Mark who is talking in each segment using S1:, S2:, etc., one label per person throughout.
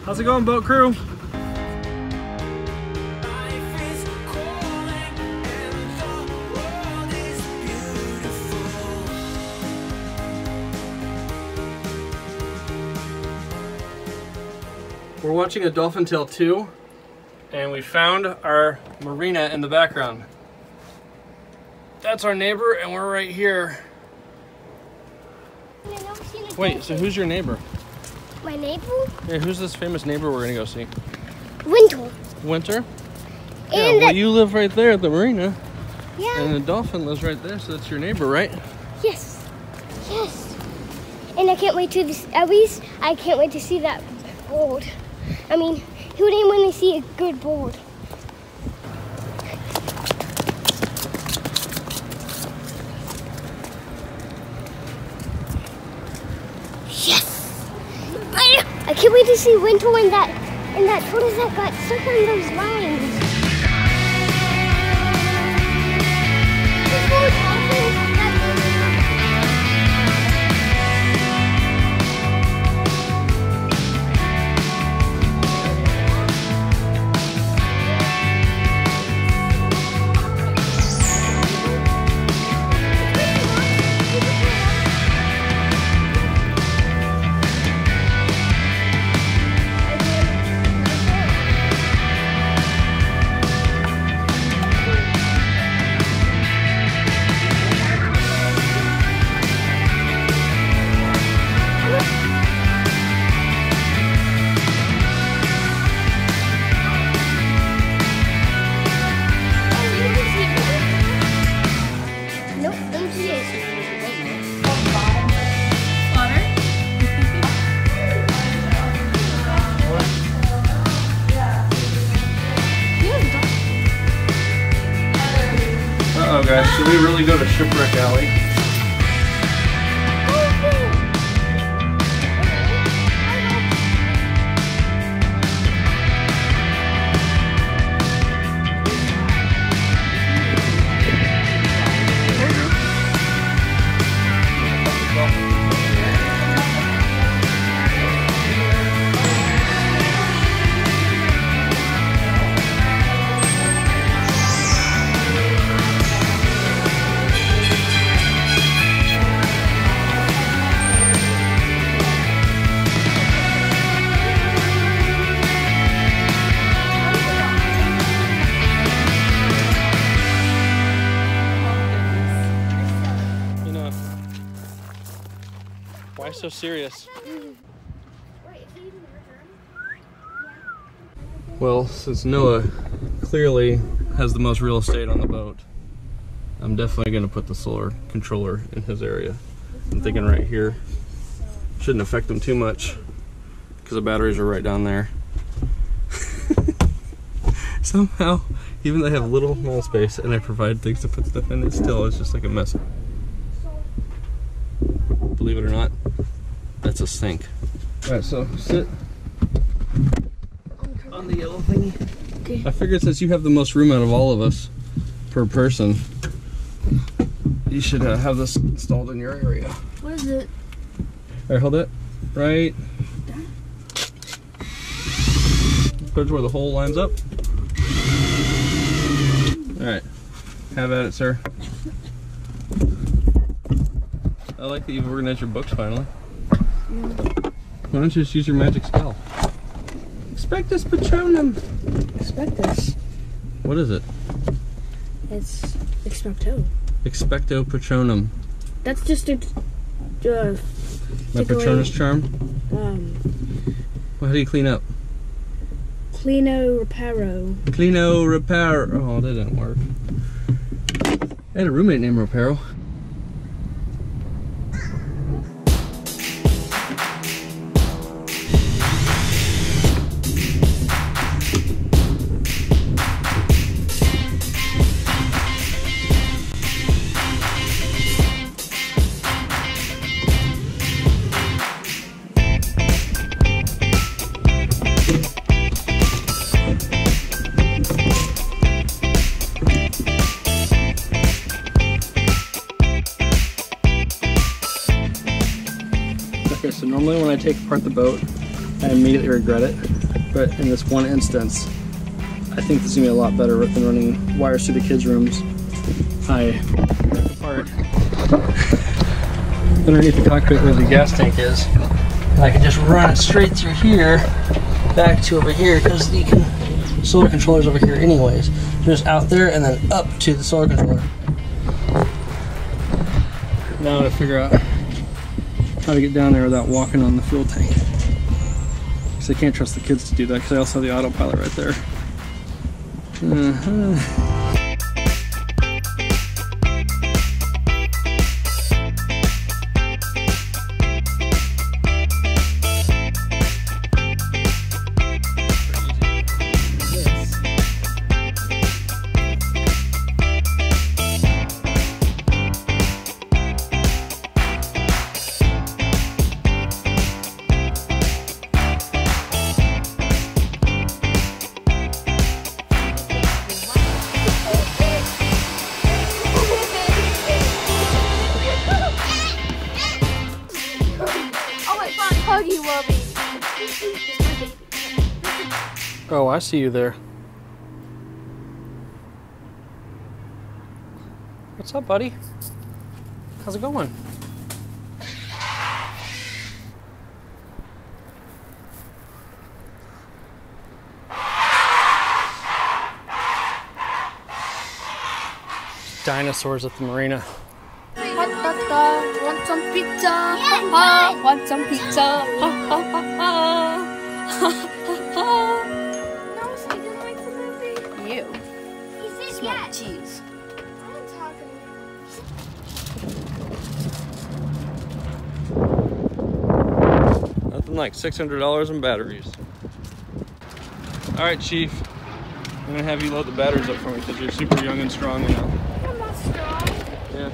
S1: How's it going, boat crew? We're watching a dolphin tail 2, and we found our marina in the background. That's our neighbor, and we're right here. Wait, so who's your neighbor?
S2: My neighbor?
S1: Yeah, who's this famous neighbor we're gonna go see?
S2: Winter.
S1: Winter?
S2: And
S1: yeah, well, you live right there at the marina.
S2: Yeah.
S1: And the dolphin lives right there, so that's your neighbor, right?
S2: Yes. Yes. And I can't wait to at least I can't wait to see that board. I mean, who didn't want to see a good board? Yes! I can't wait to see Winter in that what is that got stuck on those lines.
S1: Uh-oh, guys, should we really go to Shipwreck Alley? Why so serious? Well, since Noah clearly has the most real estate on the boat, I'm definitely going to put the solar controller in his area. I'm thinking right here. Shouldn't affect them too much because the batteries are right down there. Somehow, even though they have little amount of space and I provide things to put stuff in, it still is just like a mess. Believe it or not, that's a sink. Alright, so sit on the yellow thingy. Okay. I figured since you have the most room out of all of us per person, you should have this installed in your area.
S2: What is it?
S1: Alright, hold it. Right. Put it where the hole lines up. Alright. Have at it, sir. I like that you've organized your books finally. Yeah. Why don't you just use your magic spell? Expectus Patronum.
S3: Expectus?
S1: What is it?
S3: It's expecto.
S1: Expecto Patronum.
S3: That's just a
S1: my Patronus charm? Well, how do you clean up?
S3: Cleano Reparo.
S1: Cleano Reparo. Oh, that didn't work. I had a roommate named Reparo. Okay, so normally when I take apart the boat, I immediately regret it. But in this one instance, I think this is gonna be a lot better than running wires through the kids' rooms. I took apart underneath the cockpit where the gas tank is. And I can just run it straight through here, back to over here, because the solar controller's over here anyways. Just out there and then up to the solar controller. Now I gotta figure out how to get down there without walking on the fuel tank. Because I can't trust the kids to do that, because I also have the autopilot right there. Oh, I see you there. What's up, buddy? How's it going? Dinosaurs at the marina.
S3: Want some pizza? Want some pizza? You. Smart cheese.
S1: Nothing like $600 in batteries. All right, Chief. I'm gonna have you load the batteries up for me because you're super young and strong, you know.
S2: I'm not strong.
S1: Yeah.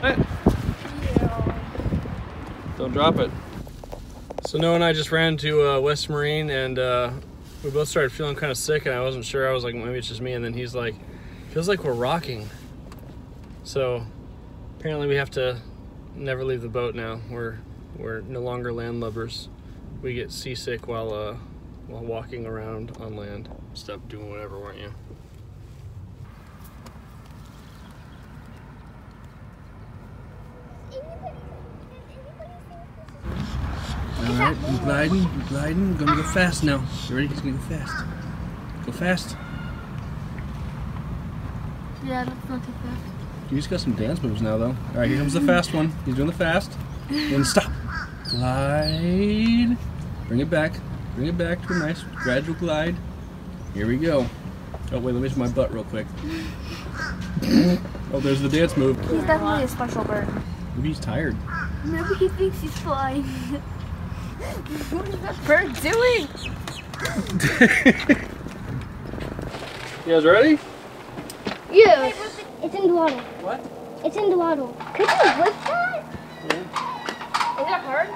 S1: Hey.
S2: Yeah.
S1: Don't drop it. So Noah and I just ran to West Marine, and we both started feeling kind of sick, and I wasn't sure. I was like, maybe it's just me. And then he's like, feels like we're rocking. So apparently we have to never leave the boat now. We're no longer landlubbers. We get seasick while walking around on land. Stop doing whatever, weren't you? All right, I'm gliding, I'm gonna go fast now. You ready? He's gonna go fast. Go fast.
S2: Yeah, that's not too fast.
S1: You just got some dance moves now, though. All right, here comes the fast one. He's doing the fast. Then stop. Glide. Bring it back. Bring it back to a nice gradual glide. Here we go. Oh, wait, let me use my butt real quick. Oh, there's the dance move.
S3: He's definitely a special bird.
S1: Maybe he's tired.
S2: Maybe he thinks he's flying.
S3: What is that bird doing?
S1: You guys ready?
S2: Yeah. It's in the water.
S1: What?
S2: It's in the water. Could you lift that?
S1: Yeah.
S2: Is that hard?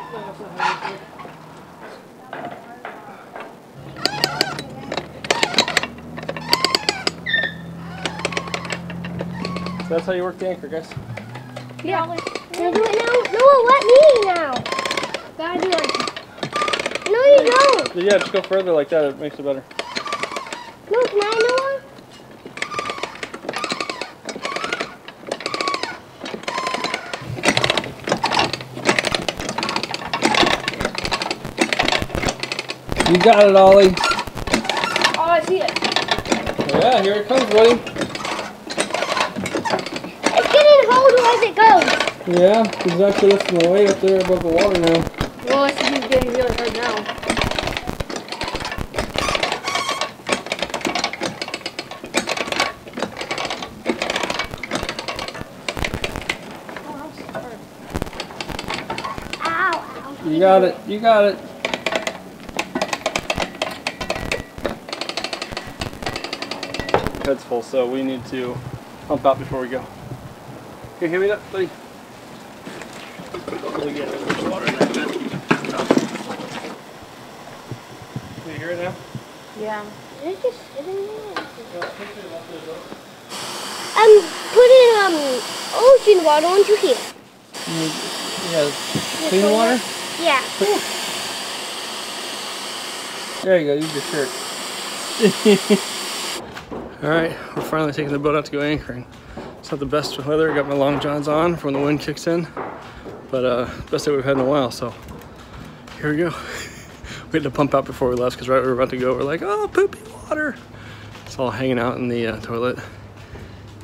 S1: So that's how you work the anchor, guys.
S2: Yeah. Can I do it now? No, let me now. Gotta do it. No, you don't.
S1: Yeah, just go further like that. It makes it better.
S2: No, can I, Noah?
S1: You got it, Ollie.
S2: Oh, I see it.
S1: Yeah, here it comes, buddy.
S2: It's getting colder as it goes.
S1: Yeah, he's actually lifting way up there above the water now.
S3: Well, I think he's getting really hard now.
S2: Ow, ow.
S1: You got it. You got it. Head's full, so we need to pump out before we go. Here, hand me that, buddy. Really get there's water in that bit. Can you hear it now?
S3: Yeah.
S2: It's just sitting there. I'm putting ocean water onto here.
S1: Yeah, clean water?
S2: Yeah.
S1: There you go, use your shirt. Alright, we're finally taking the boat out to go anchoring. It's not the best weather, I got my long johns on from when the wind kicks in. But best day we've had in a while, so here we go. We had to pump out before we left because right when we were about to go, we're like, oh, poopy water. It's all hanging out in the toilet.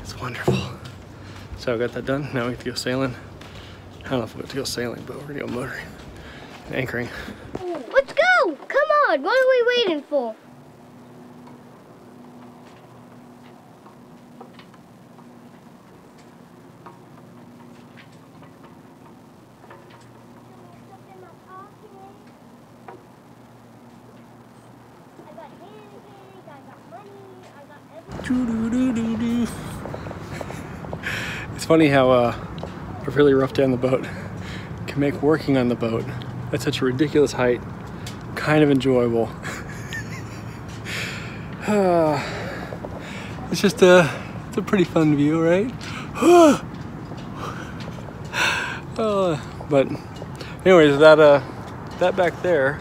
S1: It's wonderful. So I got that done. Now we get to go sailing. I don't know if we get to go sailing, but we're gonna go motoring and anchoring.
S2: Let's go! Come on, what are we waiting for?
S1: It's funny how a really rough day on the boat can make working on the boat at such a ridiculous height kind of enjoyable. It's just it's a pretty fun view, right? But anyways, that back there,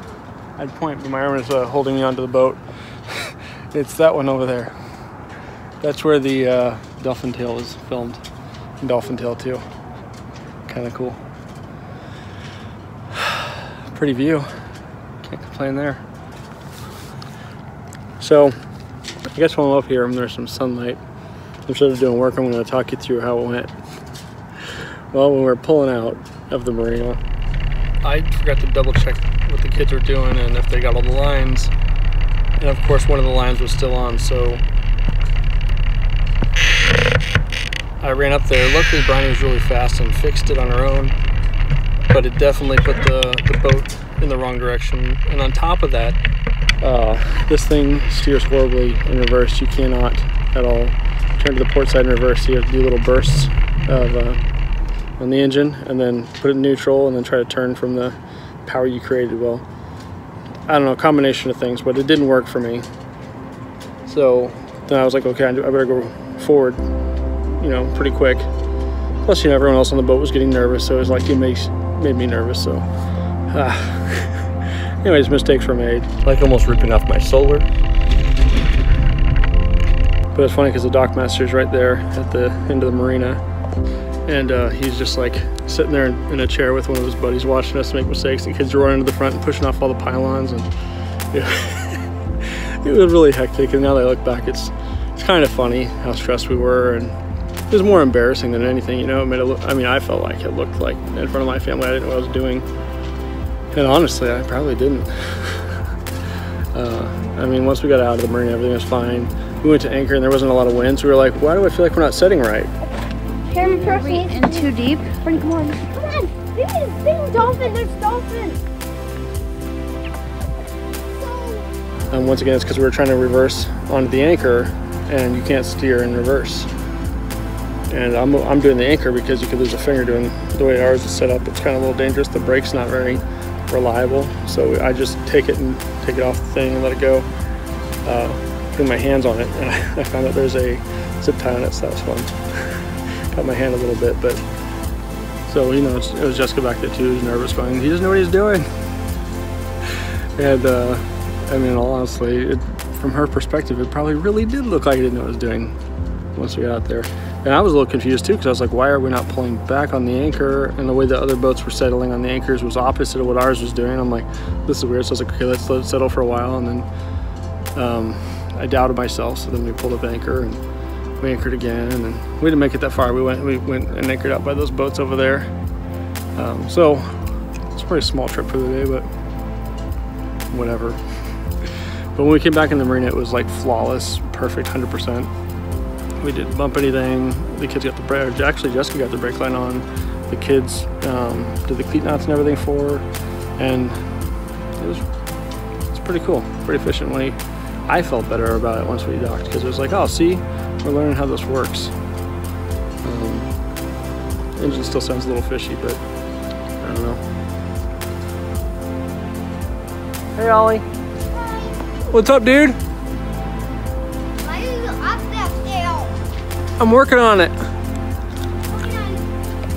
S1: I'd point, but my arm is holding me onto the boat. It's that one over there. That's where the Dolphin Tail is filmed. And Dolphin Tail 2. Kind of cool. Pretty view. Can't complain there. So, I guess while I'm up here, there's some sunlight. Instead of doing work, I'm going to talk you through how it went. Well, when we were pulling out of the marina, I forgot to double check what the kids were doing and if they got all the lines. And of course, one of the lines was still on, so I ran up there. Luckily, Bryony was really fast and fixed it on her own, but it definitely put the boat in the wrong direction. And on top of that, this thing steers horribly in reverse. You cannot at all turn to the port side in reverse. You have to do little bursts of on the engine and then put it in neutral and then try to turn from the power you created. Well, I don't know, a combination of things, but it didn't work for me. So then I was like, okay, I better go forward, you know, pretty quick. Plus, you know, everyone else on the boat was getting nervous, so it was like it made me nervous. So anyways, mistakes were made. Like almost ripping off my solar. But it's funny because the dockmaster's right there at the end of the marina, and he's just like sitting there in a chair with one of his buddies watching us make mistakes. The kids are running to the front and pushing off all the pylons, and it was really hectic. And now that I look back, it's kind of funny how stressed we were, and it was more embarrassing than anything, you know. It made it look, I mean, I felt like it looked like in front of my family I didn't know what I was doing, and honestly, I probably didn't. I mean, once we got out of the marina, everything was fine. We went to anchor and there wasn't a lot of wind, so we were like, why do I feel like we're not setting right?
S3: Are we in too deep?
S2: Come on. Come on. There's dolphins. There's dolphins.
S1: Once again, it's because we were trying to reverse onto the anchor, and you can't steer in reverse. And I'm doing the anchor because you could lose a finger doing the way ours is set up. It's kind of a little dangerous. The brake's not very reliable, so I just take it off the thing and let it go. Putting my hands on it, and I found out there's a zip tie on it, so that was fun. Cut my hand a little bit, but so, you know, it was Jessica back there too, who's nervous, going, he doesn't know what he's doing. And I mean, honestly, from her perspective, it probably really did look like he didn't know what he was doing once we got out there. And I was a little confused too, because I was like, why are we not pulling back on the anchor? And the way the other boats were settling on the anchors was opposite of what ours was doing. I'm like, this is weird. So I was like, okay, let's let it settle for a while. And then I doubted myself, so then we pulled up anchor and we anchored again, and then we didn't make it that far. We went and anchored out by those boats over there. So it's a pretty small trip for the day, but whatever. But when we came back in the marina, it was like flawless, perfect, 100%. We didn't bump anything. The kids got the brake. Actually, Jessica got the brake line on. The kids did the cleat knots and everything for her, and it's pretty cool, pretty efficiently. I felt better about it once we docked, because it was like, oh, see, we're learning how this works. Engine still sounds a little fishy, but I don't know. Hey, Ollie.
S2: Hi.
S1: What's up, dude?
S2: Why are you up that hill?
S1: I'm working on it.
S2: Okay.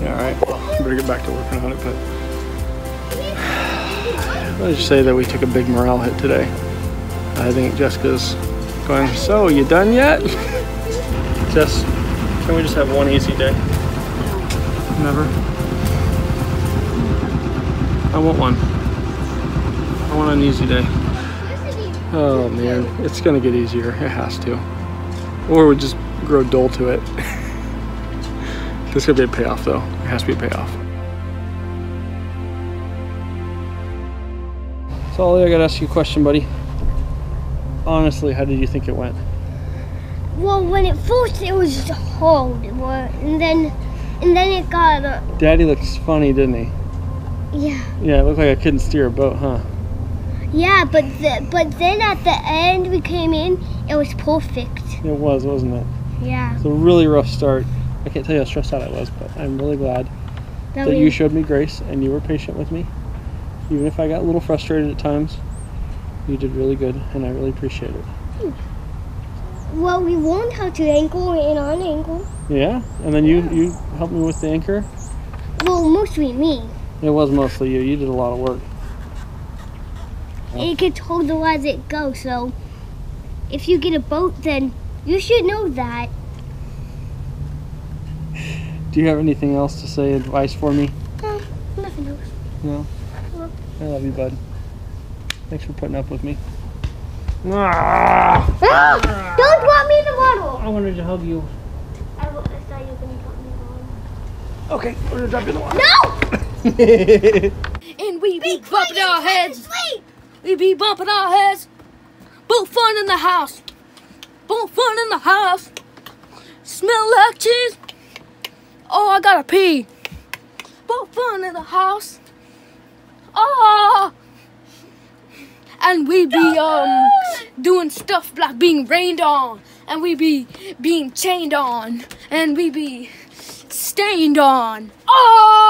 S1: Yeah, all right. Well, I better get back to working on it, but
S4: Let's just say that we took a big morale hit today. I think Jessica's going, so you done yet? Jess, can we just have one easy day? Never? I want one. I want an easy day. Oh man, it's gonna get easier. It has to. Or we just grow dull to it. There's gonna be a payoff though. There has to be a payoff. So Ollie, I gotta ask you a question, buddy. Honestly, how did you think it went?
S2: Well, when it first it was hard, and then it got.
S4: Daddy looks funny, didn't he?
S2: Yeah.
S4: Yeah, it looked like I couldn't steer a boat, huh?
S2: Yeah, but then at the end we came in, it was perfect.
S4: It was, wasn't it?
S2: Yeah.
S4: It's a really rough start. I can't tell you how stressed out I was, but I'm really glad that you showed me grace and you were patient with me. Even if I got a little frustrated at times, you did really good, and I really appreciate it.
S2: Well, we learned how to anchor and unanchor.
S4: Yeah? And then you helped me with the anchor?
S2: Well, mostly me.
S4: It was mostly you. You did a lot of work.
S2: It gets harder as it goes, so if you get a boat, then you should know that.
S4: Do you have anything else to say, advice for me?
S2: Nothing else.
S4: No?
S2: No.
S4: I love you, bud. Thanks for putting up with me.
S2: Don't drop me in the bottle!
S4: I wanted to hug you.
S2: I thought you were going to drop me in the bottle.
S4: Okay, we're gonna drop you in the water.
S2: No!
S3: And we be bumping our heads. We be bumping our heads. Both fun in the house. Both fun in the house. Smell like cheese. Oh, I gotta pee. Both fun in the house. Oh. And we be doing stuff like being rained on. And we be being chained on. And we be stained on. Oh.